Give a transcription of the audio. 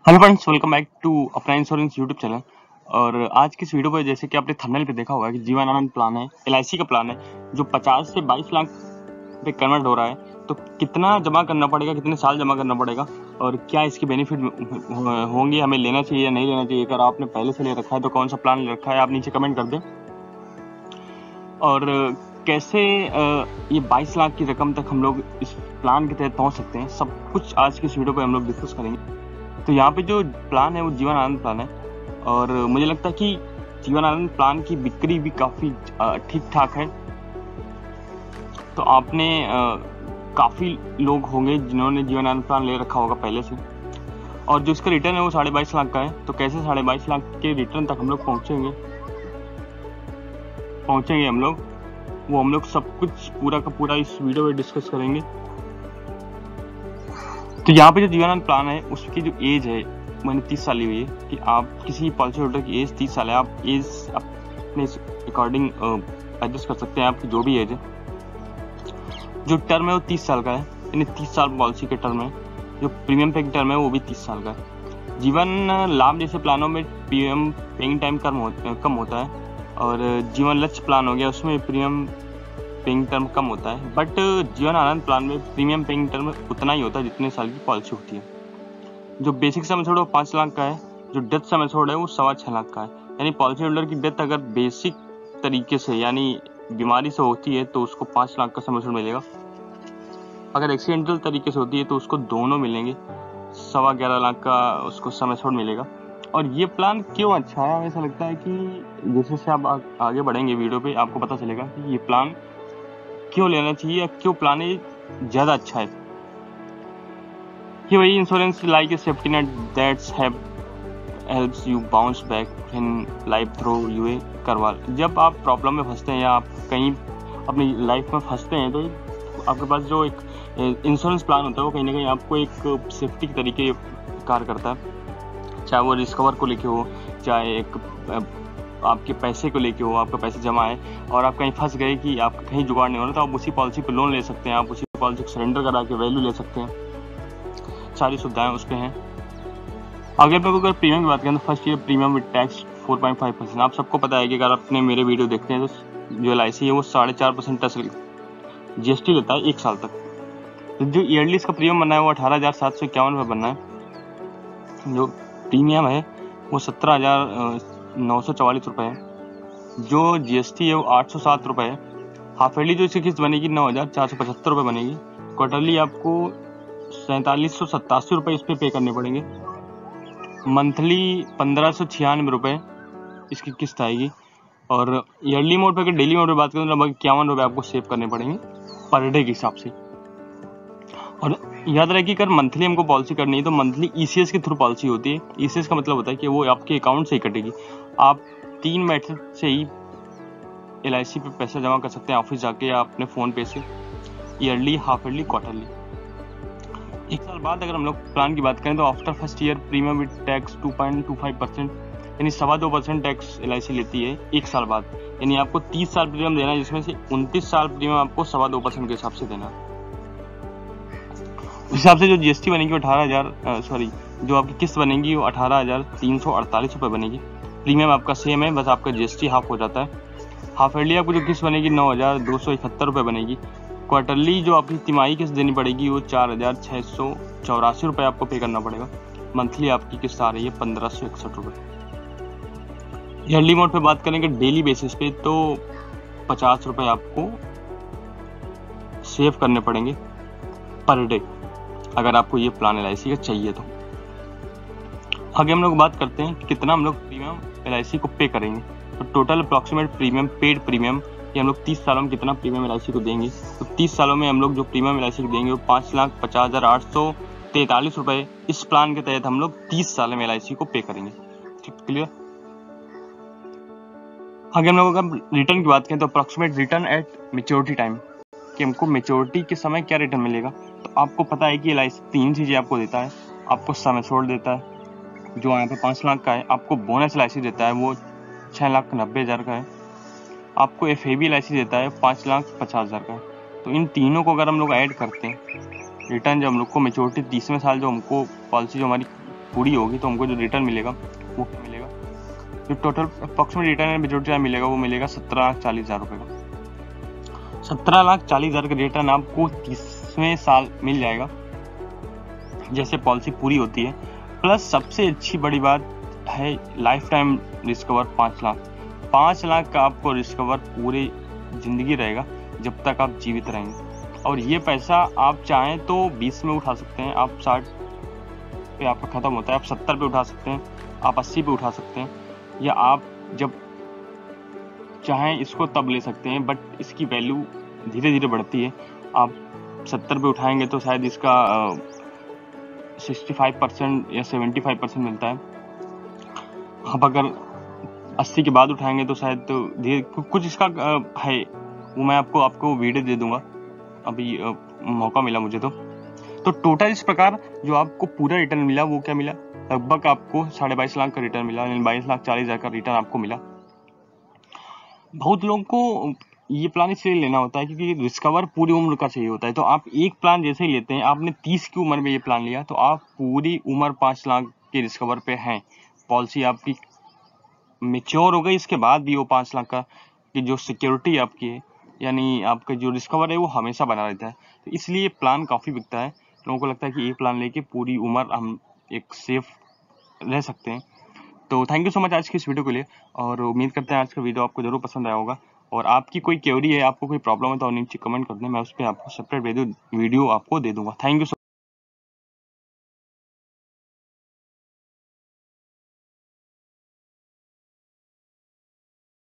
Hello friends, welcome back to अपना insurance YouTube channel. और आज की इस वीडियो पर जैसे कि आपने थंबनेल पे देखा होगा कि जीवन आनंद प्लान है, एलआईसी का प्लान है जो 50 से 22 लाख पे कन्वर्ट हो रहा है। तो कितना जमा करना पड़ेगा, कितने साल जमा करना पड़ेगा और क्या इसके बेनिफिट होंगे, हमें लेना चाहिए या नहीं लेना चाहिए। अगर आपने पहले से ले रखा है तो कौन सा प्लान ले रखा है, आप नीचे कमेंट कर दें। और कैसे ये 22 लाख की रकम तक हम लोग इस प्लान के तहत पहुंच सकते हैं, सब कुछ आज की इस वीडियो पर हम लोग डिस्कस करेंगे। तो यहाँ पे जो प्लान है वो जीवन आनंद प्लान है और मुझे लगता है कि जीवन आनंद प्लान की बिक्री भी काफ़ी ठीक ठाक है। तो आपने काफ़ी लोग होंगे जिन्होंने जीवन आनंद प्लान ले रखा होगा पहले से, और जो इसका रिटर्न है वो 22.5 लाख का है। तो कैसे 22.5 लाख के रिटर्न तक हम लोग पहुँचेंगे हम लोग सब कुछ पूरा का पूरा इस वीडियो में डिस्कस करेंगे। तो यहाँ पे जो जीवन आनंद प्लान है उसकी जो एज है मैंने 30 साल ली हुई है कि आप किसी पॉलिसी होल्डर की एज 30 साल है। आप एज अपने अकॉर्डिंग एडजस्ट कर सकते हैं, आपकी जो भी एज है। जो टर्म है वो 30 साल का है, यानी 30 साल पॉलिसी के टर्म है। जो प्रीमियम पेइंग टर्म है वो भी 30 साल का है। जीवन लाभ जैसे प्लानों में प्रीमियम पेइंग टाइम कम होता है, और जीवन लक्ष्य प्लान हो गया उसमें प्रीमियम पेइंग टर्म कम होता है। बट जीवन आनंद प्लान में प्रीमियम पेइंग टर्म उतना ही होता है जितने साल की पॉलिसी होती है। जो बेसिक सम एश्योर्ड वो 5 लाख का है, जो डेथ सम एश्योर्ड है वो 6.25 लाख का है। यानी पॉलिसी होल्डर की डेथ अगर बेसिक तरीके से यानी बीमारी से होती है तो उसको 5 लाख का सम एश्योर्ड मिलेगा। अगर एक्सीडेंटल तरीके से होती है तो उसको दोनों मिलेंगे, 11.25 लाख का उसको सम एश्योर्ड मिलेगा। और ये प्लान क्यों अच्छा है, हमें ऐसा लगता है कि जैसे जैसे आप आगे बढ़ेंगे वीडियो पे आपको पता चलेगा कि ये प्लान क्यों लेना चाहिए या क्यों प्लान ज़्यादा अच्छा है। कि वही insurance like a safety net that's helps you bounce back when life throw you a curveball. जब आप प्रॉब्लम में फंसते हैं या आप कहीं अपनी लाइफ में फंसते हैं तो आपके पास जो एक इंश्योरेंस प्लान होता है वो कहीं ना कहीं आपको एक सेफ्टी के तरीके कार्य करता है। चाहे वो रिस्कवर को लेके हो, चाहे एक आपके पैसे को लेके हो, आपका पैसे जमा है और आप कहीं फंस गए कि आपका कहीं जुगाड़ नहीं हो रहा, तो आप उसी पॉलिसी पे लोन ले सकते हैं, आप उसी पॉलिसी को सरेंडर करा के वैल्यू ले सकते हैं। सारी सुविधाएं उस पर हैं। आगे अगर प्रीमियम की बात करें तो first year premium with tax 4.5%। आप सबको पता है कि अगर आपने मेरे वीडियो देखते हैं तो जो LIC है वो 4.5% टैक्स GST लेता है 1 साल तक। तो जो ईयरली इसका प्रीमियम बनना है वो 18,751 रुपये बनना है। जो प्रीमियम है वो 17,944 रुपये है। जो GST है वो 807 रुपये है। हाफ ईयरली जो इसकी किस्त बनेगी 9,475 रुपये बनेगी। क्वार्टरली आपको 4787 रुपये इस पर पे करने पड़ेंगे। मंथली 1596 रुपये इसकी किस्त आएगी। और ईयरली मोड पे अगर डेली मोड पे बात करें तो लगभग 51 रुपये आपको सेव करने पड़ेंगे पर डे के हिसाब से। और याद रहे कि अगर मंथली हमको पॉलिसी करनी है तो मंथली ECS के थ्रू पॉलिसी होती है। ECS का मतलब होता है कि वो आपके अकाउंट से ही कटेगी। आप 3 मेथड से ही LIC पे पैसा जमा कर सकते हैं, ऑफिस जाके या अपने फ़ोन पे से, ईयरली, हाफ ईयरली, क्वार्टरली। 1 साल बाद अगर हम लोग प्लान की बात करें तो after first year premium with tax 2.25%, यानी 2.25% टैक्स LIC लेती है 1 साल बाद। यानी आपको 30 साल प्रीमियम देना है, जिसमें से 29 साल प्रीमियम आपको 2.25% के हिसाब से देना है। उस हिसाब से जो GST बनेगी जो आपकी किस्त बनेगी वो 18,348 रुपये बनेगी। प्रीमियम आपका सेम है, बस आपका GST हाफ हो जाता है। हाफ ईयरली आपको जो किस्त बनेगी 9,271 रुपये बनेगी। क्वार्टरली जो आपकी तिमाही किस्त देनी पड़ेगी वो 4,684 रुपये आपको पे करना पड़ेगा। मंथली आपकी किस्त आ रही है 1,561 रुपये। ईयरली मोड पे बात करेंगे डेली बेसिस पे तो 50 रुपये आपको सेव करने पड़ेंगे पर डे, अगर आपको ये प्लान LIC का चाहिए तो। आगे हम लोग बात करते हैं कि कितना हम लोग प्रीमियम LIC को पे करेंगे। तो total approximate premium, paid premium, कि हम लोग 30 सालों में कितना प्रीमियम LIC को देंगे। तो 30 सालों में हम लोग जो प्रीमियम LIC को देंगे वो 5,50,843 रुपये इस प्लान के तहत हम लोग 30 साल में LIC को पे करेंगे। ठीक, क्लियर। आगे हम लोग अगर रिटर्न की बात करें तो approximate return eight maturity time, कि हमको मेच्योरिटी के समय क्या रिटर्न मिलेगा। तो आपको पता है कि LIC 3 चीज़ें आपको देता है। आपको सम एश्योर्ड देता है जो यहाँ पे 5 लाख का है। आपको बोनस LIC देता है वो 6,90,000 का है। आपको FAB LIC देता है 5,50,000 का है। तो इन तीनों को अगर हम लोग ऐड करते हैं, रिटर्न जो हम लोग को मेच्योरिटी 30वें साल जो हमको पॉलिसी जो हमारी पूरी होगी तो हमको जो रिटर्न मिलेगा वो क्या मिलेगा, जो टोटल अप्रॉक्सीमेट रिटर्न है मेजोरिटी मिलेगा वो मिलेगा 17,40,000 रुपये का। 17,40,000 का रिटर्न आपको 30वें साल मिल जाएगा जैसे पॉलिसी पूरी होती है। प्लस सबसे अच्छी बड़ी बात है लाइफ टाइम रिस्कवर 5 लाख। 5 लाख का आपको रिस्कवर पूरी जिंदगी रहेगा जब तक आप जीवित रहेंगे। और ये पैसा आप चाहें तो 20 में उठा सकते हैं, आप 60 पे आपका खत्म होता है, आप 70 पे उठा सकते हैं, आप 80 पे उठा सकते हैं, या आप जब चाहें इसको तब ले सकते हैं। बट इसकी वैल्यू धीरे धीरे बढ़ती है। आप 70 पे उठाएंगे तो शायद इसका 65% या 75% मिलता है। आप अगर 80 के बाद उठाएंगे तो शायद तो धीरे कुछ इसका है, वो मैं आपको वीडियो दे दूंगा, अभी मौका मिला मुझे तो टोटल इस प्रकार जो आपको पूरा रिटर्न मिला वो क्या मिला, लगभग आपको 22.5 लाख का रिटर्न मिला, 22,40,000 का रिटर्न आपको मिला। बहुत लोगों को ये प्लान इसलिए लेना होता है क्योंकि रिस्कवर पूरी उम्र का चाहिए होता है। तो आप एक प्लान जैसे ही लेते हैं, आपने 30 की उम्र में ये प्लान लिया तो आप पूरी उम्र 5 लाख के रिस्कवर पे हैं। पॉलिसी आपकी मेच्योर हो गई, इसके बाद भी वो 5 लाख का की जो सिक्योरिटी आपकी है, यानी आपका जो रिस्कवर है वो हमेशा बना रहता है। तो इसलिए प्लान काफ़ी बिकता है। लोगों को लगता है कि ये प्लान लेके पूरी उम्र हम एक सेफ रह सकते हैं। तो थैंक यू सो मच आज की इस वीडियो के लिए, और उम्मीद करते हैं आज का वीडियो आपको जरूर पसंद आया होगा। और आपकी कोई क्वेरी है, आपको कोई प्रॉब्लम है तो नीचे कमेंट कर दें, मैं उस पर आपको सेपरेट वीडियो आपको दे दूंगा। Thank you.